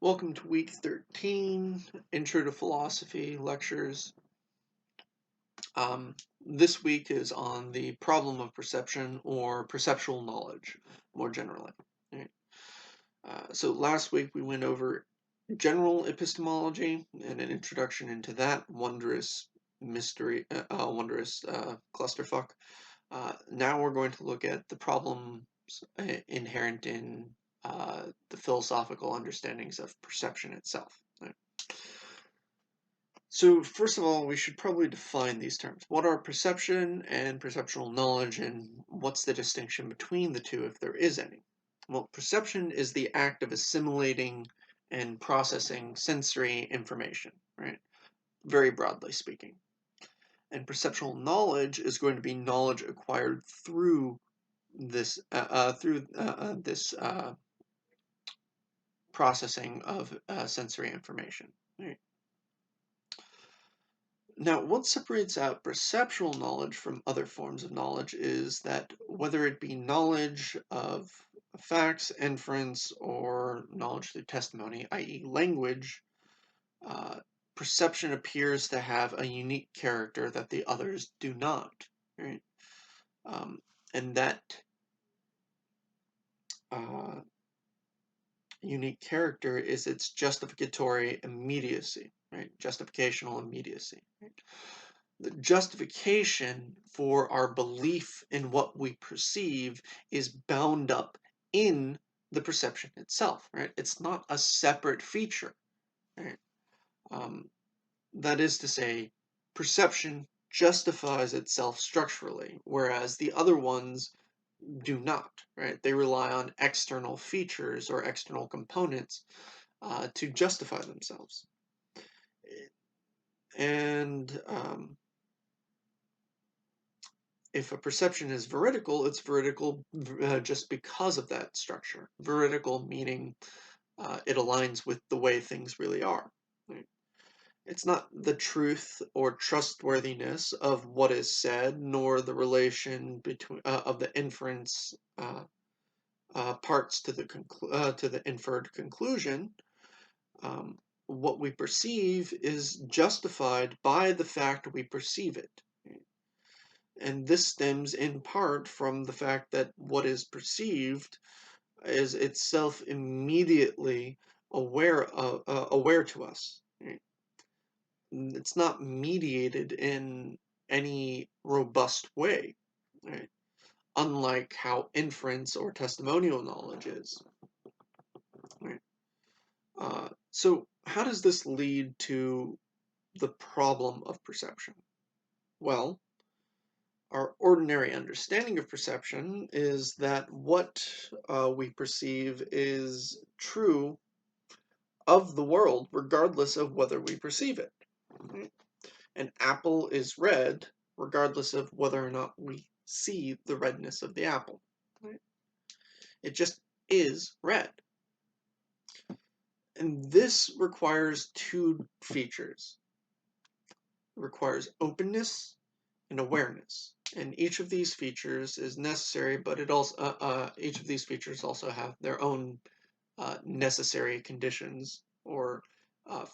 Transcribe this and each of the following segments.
Welcome to week 13, Intro to Philosophy lectures. This week is on the problem of perception or perceptual knowledge, more generally. Right? So last week we went over general epistemology and an introduction into that wondrous mystery, wondrous clusterfuck. Now we're going to look at the problems inherent in the philosophical understandings of perception itself. Right? So first of all, we should probably define these terms. What are perception and perceptual knowledge, and what's the distinction between the two, if there is any? Well, perception is the act of assimilating and processing sensory information, right? Very broadly speaking. And perceptual knowledge is going to be knowledge acquired through this processing of sensory information. Right? Now, what separates out perceptual knowledge from other forms of knowledge is that whether it be knowledge of facts, inference, or knowledge through testimony, i.e., language, uh, perception appears to have a unique character that the others do not. Right? Um, and that uh, unique character is its justificatory immediacy, right? Justificational immediacy. Right? The justification for our belief in what we perceive is bound up in the perception itself, right? It's not a separate feature, right? Um, that is to say, perception justifies itself structurally, whereas the other ones do not, right? They rely on external features or external components to justify themselves. And if a perception is veridical, it's veridical just because of that structure. Veridical meaning it aligns with the way things really are. Right? It's not the truth or trustworthiness of what is said, nor the relation between of the inference parts to the inferred conclusion. Um, what we perceive is justified by the fact we perceive it. And this stems in part from the fact that what is perceived is itself immediately aware to us. Right? It's not mediated in any robust way, right? Unlike how inference or testimonial knowledge is. Right? So how does this lead to the problem of perception? Well, our ordinary understanding of perception is that what we perceive is true of the world, regardless of whether we perceive it. Right? An apple is red, regardless of whether or not we see the redness of the apple. Right? It just is red. And this requires two features. It requires openness and awareness. And each of these features is necessary, but each of these features also have their own necessary conditions or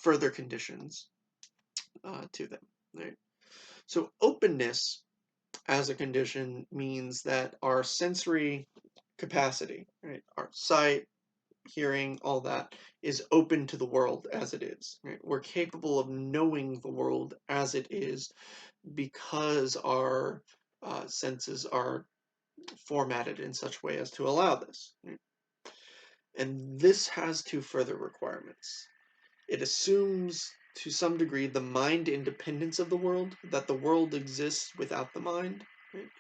further conditions to them. Right? So openness as a condition means that our sensory capacity, right, our sight, hearing, all that, is open to the world as it is. Right? We're capable of knowing the world as it is because our senses are formatted in such a way as to allow this. Right? And this has two further requirements. It assumes to some degree the mind independence of the world, that the world exists without the mind. Right?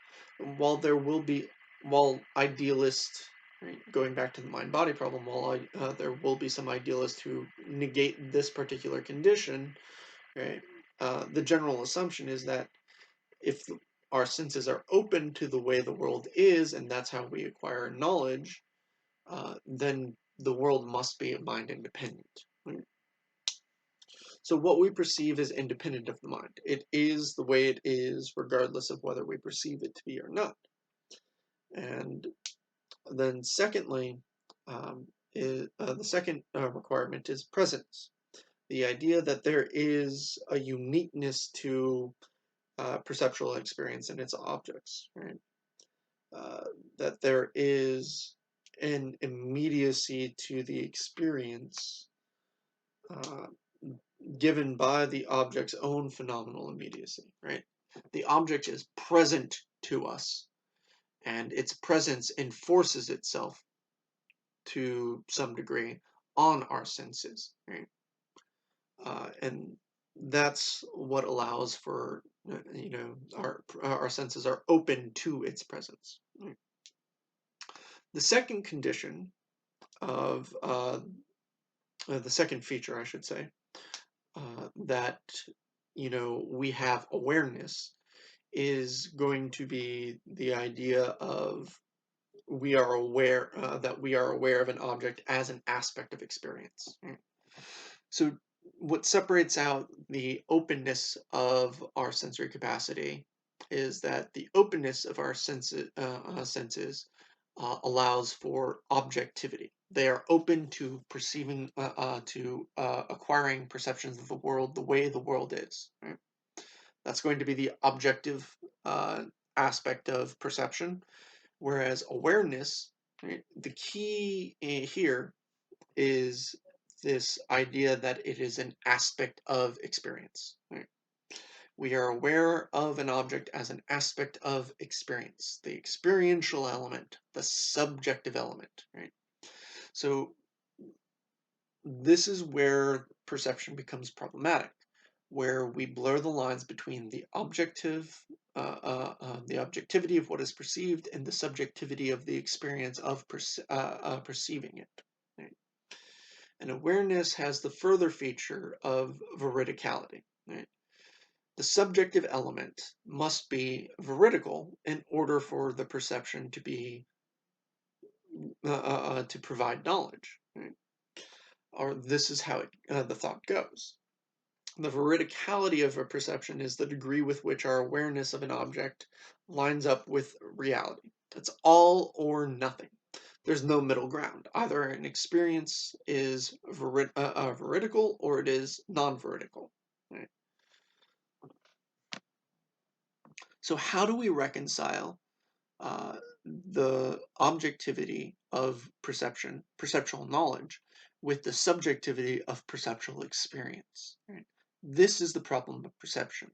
While idealists, right, going back to the mind-body problem, there will be some idealists who negate this particular condition, right? The general assumption is that if our senses are open to the way the world is, and that's how we acquire knowledge, then the world must be mind independent. Right? So what we perceive is independent of the mind. It is the way it is, regardless of whether we perceive it to be or not. And then secondly, is the second requirement is presence. The idea that there is a uniqueness to perceptual experience and its objects, right? That there is an immediacy to the experience uh, given by the object's own phenomenal immediacy, right? The object is present to us, and its presence enforces itself to some degree on our senses, right? And that's what allows for our senses are open to its presence. Right? The second condition of the second feature, I should say, that we have awareness is going to be the idea of we are aware that we are aware of an object as an aspect of experience. Right? So what separates out the openness of our sensory capacity is that the openness of our senses allows for objectivity. They are open to perceiving, to acquiring perceptions of the world the way the world is. Right? That's going to be the objective uh, aspect of perception, whereas awareness, right, the key here is this idea that it is an aspect of experience. Right? We are aware of an object as an aspect of experience, the experiential element, the subjective element. Right? So this is where perception becomes problematic, where we blur the lines between the the objectivity of what is perceived and the subjectivity of the experience of perceiving it. Right? And awareness has the further feature of veridicality. Right? The subjective element must be veridical in order for the perception to be to provide knowledge. Right? Or this is how the thought goes. The veridicality of a perception is the degree with which our awareness of an object lines up with reality. It's all or nothing. There's no middle ground. Either an experience is veridical or it is non-veridical. Right? So how do we reconcile the objectivity of perception, perceptual knowledge, with the subjectivity of perceptual experience? Right? This is the problem of perception.